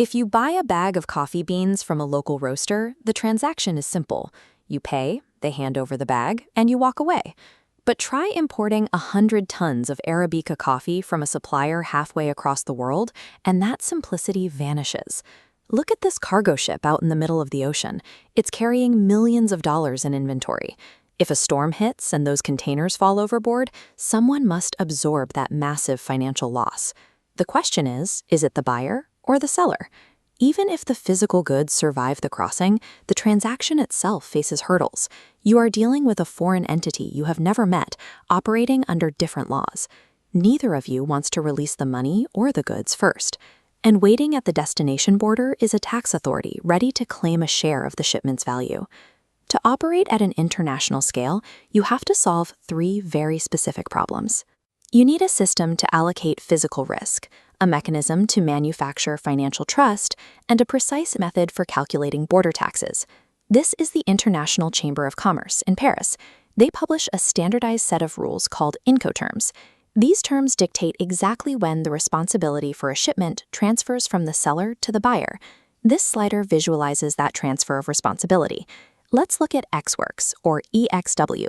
If you buy a bag of coffee beans from a local roaster, the transaction is simple. You pay, they hand over the bag, and you walk away. But try importing 100 tons of Arabica coffee from a supplier halfway across the world, and that simplicity vanishes. Look at this cargo ship out in the middle of the ocean. It's carrying millions of dollars in inventory. If a storm hits and those containers fall overboard, someone must absorb that massive financial loss. The question is it the buyer or the seller? Even if the physical goods survive the crossing, the transaction itself faces hurdles. You are dealing with a foreign entity you have never met, operating under different laws. Neither of you wants to release the money or the goods first. And waiting at the destination border is a tax authority ready to claim a share of the shipment's value. To operate at an international scale, you have to solve 3 very specific problems. You need a system to allocate physical risk, a mechanism to manufacture financial trust, and a precise method for calculating border taxes. This is the International Chamber of Commerce in Paris. They publish a standardized set of rules called Incoterms. These terms dictate exactly when the responsibility for a shipment transfers from the seller to the buyer. This slider visualizes that transfer of responsibility. Let's look at Ex-Works, or EXW.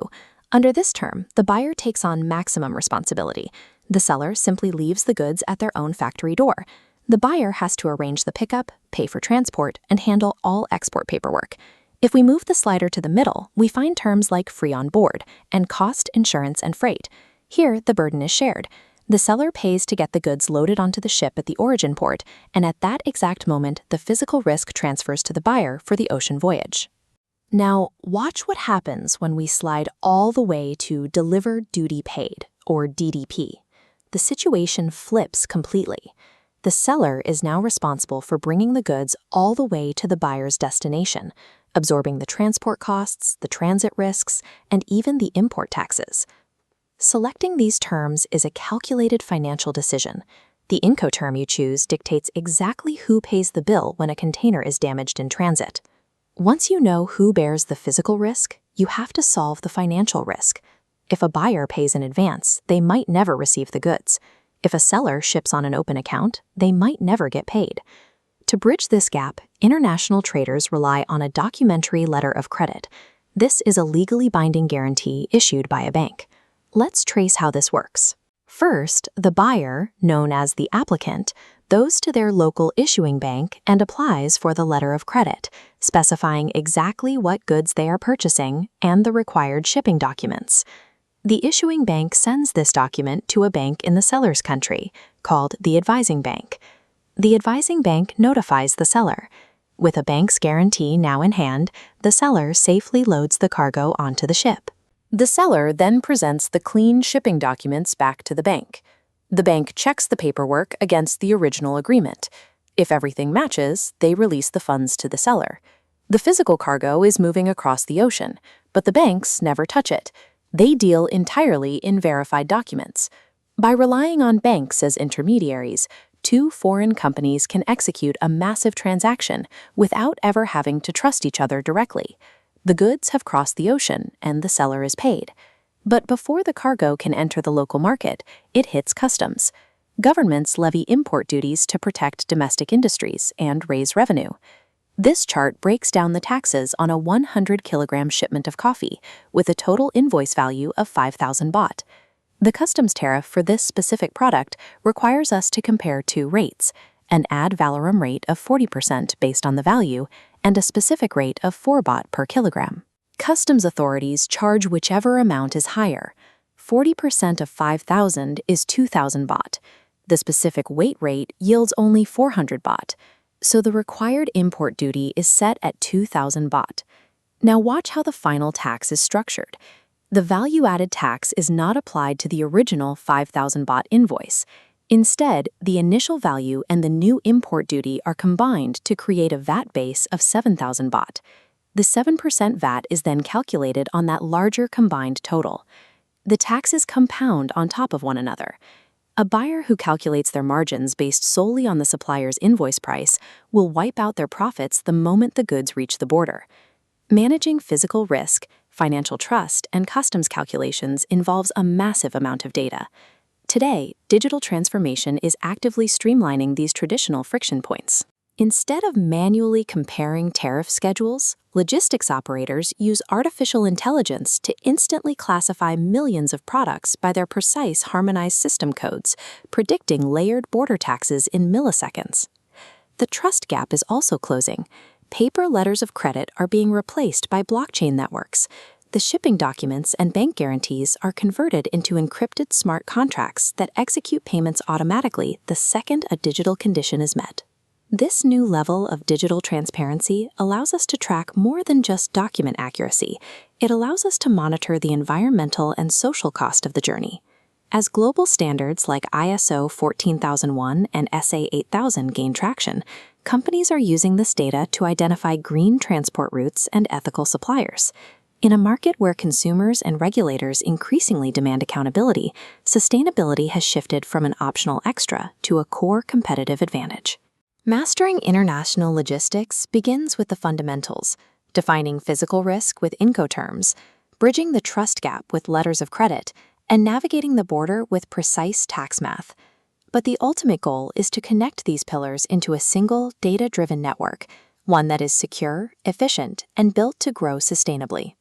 Under this term, the buyer takes on maximum responsibility. The seller simply leaves the goods at their own factory door. The buyer has to arrange the pickup, pay for transport, and handle all export paperwork. If we move the slider to the middle, we find terms like free on board and cost, insurance, and freight. Here, the burden is shared. The seller pays to get the goods loaded onto the ship at the origin port, and at that exact moment, the physical risk transfers to the buyer for the ocean voyage. Now, watch what happens when we slide all the way to Delivered Duty Paid, or DDP. The situation flips completely. The seller is now responsible for bringing the goods all the way to the buyer's destination, absorbing the transport costs, the transit risks, and even the import taxes. Selecting these terms is a calculated financial decision. The Incoterm you choose dictates exactly who pays the bill when a container is damaged in transit. Once you know who bears the physical risk, you have to solve the financial risk. If a buyer pays in advance, they might never receive the goods. If a seller ships on an open account, they might never get paid. To bridge this gap, international traders rely on a documentary letter of credit. This is a legally binding guarantee issued by a bank. Let's trace how this works. First, the buyer, known as the applicant, goes to their local issuing bank and applies for the letter of credit, specifying exactly what goods they are purchasing and the required shipping documents. The issuing bank sends this document to a bank in the seller's country, called the advising bank. The advising bank notifies the seller. With a bank's guarantee now in hand, the seller safely loads the cargo onto the ship. The seller then presents the clean shipping documents back to the bank. The bank checks the paperwork against the original agreement. If everything matches, they release the funds to the seller. The physical cargo is moving across the ocean, but the banks never touch it. They deal entirely in verified documents. By relying on banks as intermediaries, 2 foreign companies can execute a massive transaction without ever having to trust each other directly. The goods have crossed the ocean, and the seller is paid. But before the cargo can enter the local market, it hits customs. Governments levy import duties to protect domestic industries and raise revenue. This chart breaks down the taxes on a 100-kilogram shipment of coffee, with a total invoice value of 5,000 baht. The customs tariff for this specific product requires us to compare 2 rates, an ad valorem rate of 40% based on the value, and a specific rate of 4 baht per kilogram. Customs authorities charge whichever amount is higher. 40% of 5,000 is 2,000 baht. The specific weight rate yields only 400 baht, so the required import duty is set at 2,000 baht. Now watch how the final tax is structured. The value-added tax is not applied to the original 5,000 baht invoice. Instead, the initial value and the new import duty are combined to create a VAT base of 7,000 baht. The 7% VAT is then calculated on that larger combined total. The taxes compound on top of one another. A buyer who calculates their margins based solely on the supplier's invoice price will wipe out their profits the moment the goods reach the border. Managing physical risk, financial trust, and customs calculations involves a massive amount of data. Today, digital transformation is actively streamlining these traditional friction points. Instead of manually comparing tariff schedules, logistics operators use artificial intelligence to instantly classify millions of products by their precise harmonized system codes, predicting layered border taxes in milliseconds. The trust gap is also closing. Paper letters of credit are being replaced by blockchain networks. The shipping documents and bank guarantees are converted into encrypted smart contracts that execute payments automatically the second a digital condition is met. This new level of digital transparency allows us to track more than just document accuracy. It allows us to monitor the environmental and social cost of the journey. As global standards like ISO 14001 and SA 8000 gain traction, companies are using this data to identify green transport routes and ethical suppliers. In a market where consumers and regulators increasingly demand accountability, sustainability has shifted from an optional extra to a core competitive advantage. Mastering international logistics begins with the fundamentals, defining physical risk with Incoterms, bridging the trust gap with letters of credit, and navigating the border with precise tax math. But the ultimate goal is to connect these pillars into a single, data-driven network, one that is secure, efficient, and built to grow sustainably.